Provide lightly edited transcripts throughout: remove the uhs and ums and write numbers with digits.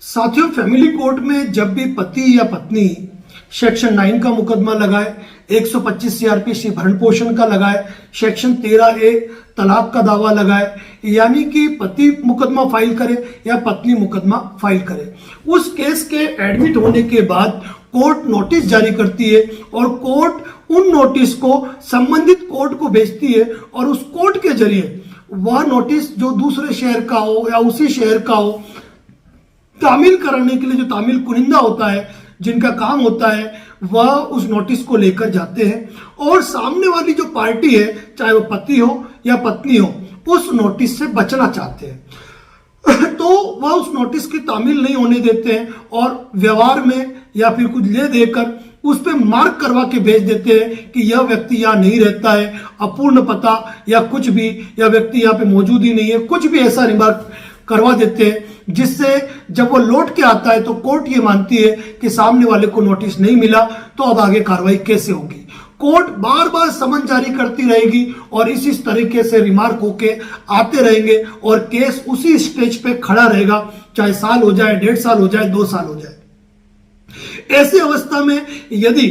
साथियों, family court में जब भी पति या पत्नी सेक्शन 9 का मुकदमा लगाए, 125 सीआरपीसी भरण पोषण का लगाए, सेक्शन 13A तलाक का दावा लगाए, यानी कि पति मुकदमा फाइल करे या पत्नी मुकदमा फाइल करे, उस केस के एडमिट होने के बाद कोर्ट नोटिस जारी करती है और कोर्ट उन नोटिस को संबंधित कोर्ट को भेजती है और उस कोर्ट के जरिए वह नोटिस जो दूसरे शहर का हो या उसी शहर का हो, तामील कराने के लिए जो तामील कुनिंदा होता है, जिनका काम होता है, वह उस नोटिस को लेकर जाते हैं और सामने वाली जो पार्टी है, चाहे वो पति हो या पत्नी हो, उस नोटिस से बचना चाहते हैं तो वह उस नोटिस की तामील नहीं होने देते हैं और व्यवहार में या फिर कुछ ले देकर उस पर मार्क करवा के भेज देते हैं कि यह व्यक्ति यहाँ नहीं रहता है, अपूर्ण पता या कुछ भी, यह व्यक्ति यहाँ पे मौजूद ही नहीं है, कुछ भी ऐसा रिमार्क करवा देते हैं, जिससे जब वो लौट के आता है तो कोर्ट ये मानती है कि सामने वाले को नोटिस नहीं मिला, तो अब आगे कार्रवाई कैसे होगी। कोर्ट बार बार समन जारी करती रहेगी और इस तरीके से रिमार्क होके आते रहेंगे और केस उसी स्टेज पे खड़ा रहेगा, चाहे साल हो जाए, 1.5 साल हो जाए, 2 साल हो जाए। ऐसी अवस्था में यदि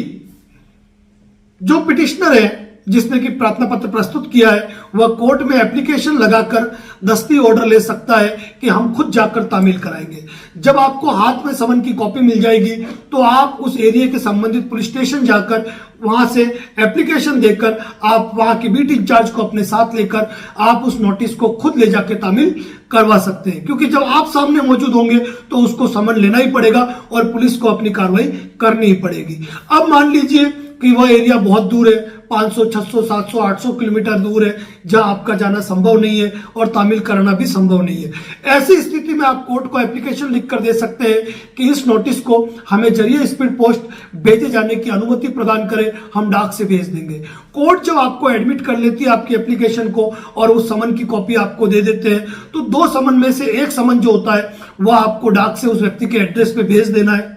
जो पिटिशनर है जिसने कि प्रार्थना पत्र प्रस्तुत किया है, वह कोर्ट में एप्लीकेशन लगाकर दस्ती ऑर्डर ले सकता है कि हम खुद जाकर तामील कराएंगे। जब आपको हाथ में समन की कॉपी मिल जाएगी तो आप उस एरिया के संबंधित पुलिस स्टेशन जाकर वहां से एप्लीकेशन देकर आप वहां के बीट इंचार्ज को अपने साथ लेकर आप उस नोटिस को खुद ले जाकर तामील करवा सकते हैं, क्योंकि जब आप सामने मौजूद होंगे तो उसको समन लेना ही पड़ेगा और पुलिस को अपनी कार्रवाई करनी ही पड़ेगी। अब मान लीजिए कि वह एरिया बहुत दूर है, 500, 600, 700, 800 किलोमीटर दूर है, जहां आपका जाना संभव नहीं है और तामील कराना भी संभव नहीं है। ऐसी स्थिति में आप कोर्ट को एप्लीकेशन लिखकर दे सकते हैं कि इस नोटिस को हमें जरिए स्पीड पोस्ट भेजे जाने की अनुमति प्रदान करें, हम डाक से भेज देंगे। कोर्ट जब आपको एडमिट कर लेती है आपकी एप्लीकेशन को और उस समन की कॉपी आपको दे देते हैं, तो 2 समन में से एक समन जो होता है वह आपको डाक से उस व्यक्ति के एड्रेस पे भेज देना है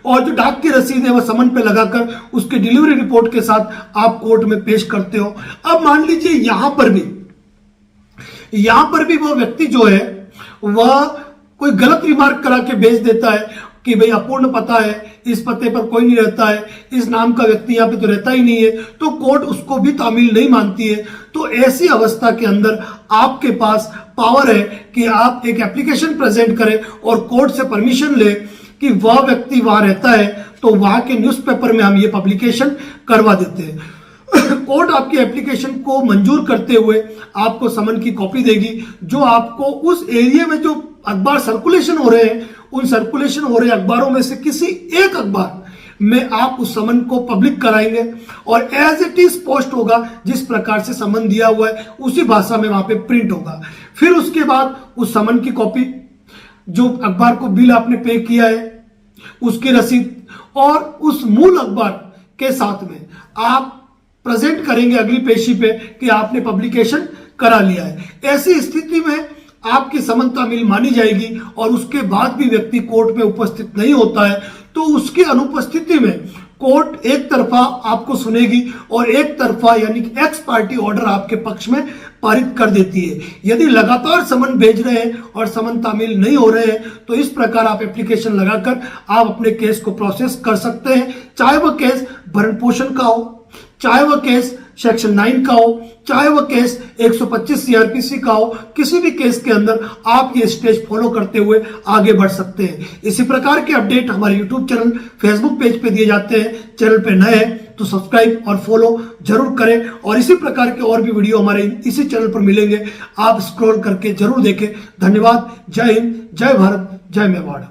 और जो डाक की रसीद है वह समन पे लगाकर उसके डिलीवरी रिपोर्ट के साथ आप कोर्ट में पेश करते हो। अब मान लीजिए यहां पर भी वह व्यक्ति जो है वह कोई गलत रिमार्क करा के भेज देता है कि भाई अपूर्ण पता है, इस पते पर कोई नहीं रहता है, इस नाम का व्यक्ति यहाँ पे तो रहता ही नहीं है, तो कोर्ट उसको भी तामील नहीं मानती है। तो ऐसी अवस्था के अंदर आपके पास पावर है कि आप एक एप्लीकेशन प्रेजेंट करें और कोर्ट से परमिशन ले कि वह व्यक्ति वहां रहता है, तो वहां के न्यूज़पेपर में हम ये पब्लिकेशन करवा देते हैं। कोर्ट आपकी एप्लीकेशन को मंजूर करते हुए आपको समन की कॉपी देगी, जो आपको उस एरिया में जो अखबार सर्कुलेशन हो रहे हैं, उन सर्कुलेशन हो रहे अखबारों में से किसी एक अखबार में आप उस समन को पब्लिक कराएंगे और एज इट इज पोस्ट होगा, जिस प्रकार से समन दिया हुआ है उसी भाषा में वहां पे प्रिंट होगा। फिर उसके बाद उस समन की कॉपी, जो अखबार को बिल आपने पे किया है, उसकी रसीद और उस मूल अखबार के साथ में आप प्रेजेंट करेंगे अगली पेशी पे कि आपने पब्लिकेशन करा लिया है। ऐसी स्थिति में आपकी समन तामील मानी जाएगी और उसके बाद भी व्यक्ति कोर्ट में उपस्थित नहीं होता है, तो उसकी अनुपस्थिति में कोर्ट एक तरफा आपको सुनेगी और एक तरफा यानी कि एक्स पार्टी ऑर्डर आपके पक्ष में पारित कर देती है। यदि लगातार समन भेज रहे हैं और समन तामील नहीं हो रहे हैं, तो इस प्रकार आप एप्लीकेशन लगाकर आप अपने केस को प्रोसेस कर सकते हैं, चाहे वह केस भरण पोषण का हो, चाहे वह केस सेक्शन 9 का हो, चाहे वह केस 125 सीआरपीसी का हो। किसी भी केस के अंदर आप ये स्टेज फॉलो करते हुए आगे बढ़ सकते हैं। इसी प्रकार के अपडेट हमारे यूट्यूब चैनल, फेसबुक पेज पे दिए जाते हैं। चैनल पे नए हैं तो सब्सक्राइब और फॉलो जरूर करें और इसी प्रकार के और भी वीडियो हमारे इसी चैनल पर मिलेंगे, आप स्क्रॉल करके जरूर देखें। धन्यवाद। जय हिंद, जय भारत, जय मेवाड़।